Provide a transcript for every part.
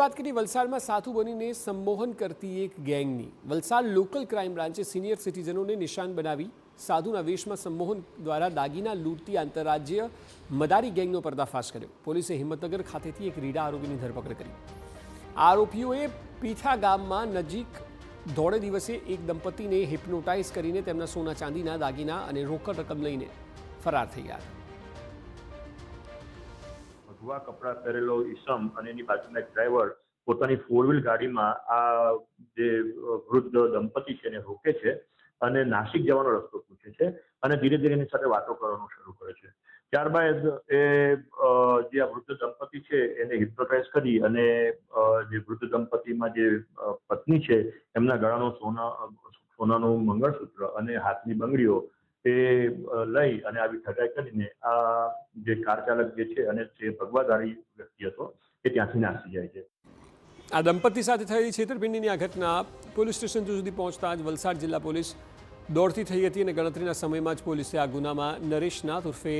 વાત કરી વલસાડમાં સાધુ બનીને સંમોહન કરતી એક ગેંગની વલસાડ લોકલ ક્રાઇમ બ્રાન્ચે સિનિયર સિટીઝનોને નિશાન બનાવી સાધુના વેશમાં સંમોહન દ્વારા દાગીના લૂંટતી આંતરરાજ્ય મદારી ગેંગનો પર્દાફાશ કર્યો। પોલીસે હિંમતનગર ખાતેથી એક રીડા આરોપીની ધરપકડ કરી। આરોપીઓએ પીઠા ગામમાં નજીક ધોળે દિવસે એક દંપતીને હિપ્નોટાઇઝ કરીને તેમના સોના ચાંદીના દાગીના અને રોકડ રકમ લઈને ફરાર થઈ ગયા હતા। ભગવા કપડા પહેરેલો ઈસમ અને એની બાજુના એક ડ્રાઈવર પોતાની 4 વ્હીલ ગાડીમાં આ જે વૃદ્ધ દંપતી છે એને રોકે છે અને નાસિક જવાનો રસ્તો પૂછે છે અને ધીરે ધીરે એની સાથે વાતો કરવાનું શરૂ કરે છે। ત્યારબાદ એ જે આ વૃદ્ધ દંપતી છે એને હિપ્નોટાઇઝ કરી અને જે વૃદ્ધ દંપતીમાં જે પત્ની છે એમના ગળાનો સોનાનું મંગળસૂત્ર અને હાથની બંગડીઓ એ લઈ અને આવી ઠગાઈ કરીને આ જે કાર ચાલક જે છે અને જે ભગવાધારી વ્યક્તિ હતો એ ત્યાંથી નાસી જાય છે। આ દંપતી સાથે થયેલી છેતરપિંડીની આ ઘટના પોલીસ સ્ટેશન સુધી પહોંચતા જ વલસાડ જિલ્લા પોલીસ દોડતી થઈ હતી અને ગણતરીના સમયમાં જ પોલીસે આ ગુનામાં નરેશ નાથ ઉર્ફે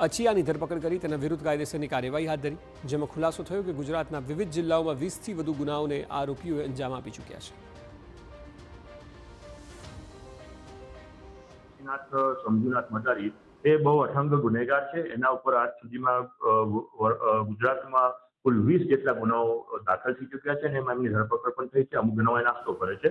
અચિયાની ધરપકડ કરી તેના વિરુદ્ધ કાયદેસરની કાર્યવાહી હાથ ધરી, જેમાં ખુલાસો થયો કે ગુજરાતના વિવિધ જિલ્લાઓમાં 20થી વધુ ગુનાઓને આરોપીઓએ અંજામ આપી ચૂક્યા છે। શંભુનાથ મદારી એ બહુ અઠંગ ગુનેગાર છે। એના ઉપર આજ સુધીમાં ગુજરાતમાં કુલ 20 જેટલા ગુનાઓ દાખલ થઈ ચૂક્યા છે અને એમાં એમની ધરપકડ પણ થઈ છે। અમુક ગુનાઓ નાસ્તો કરે છે।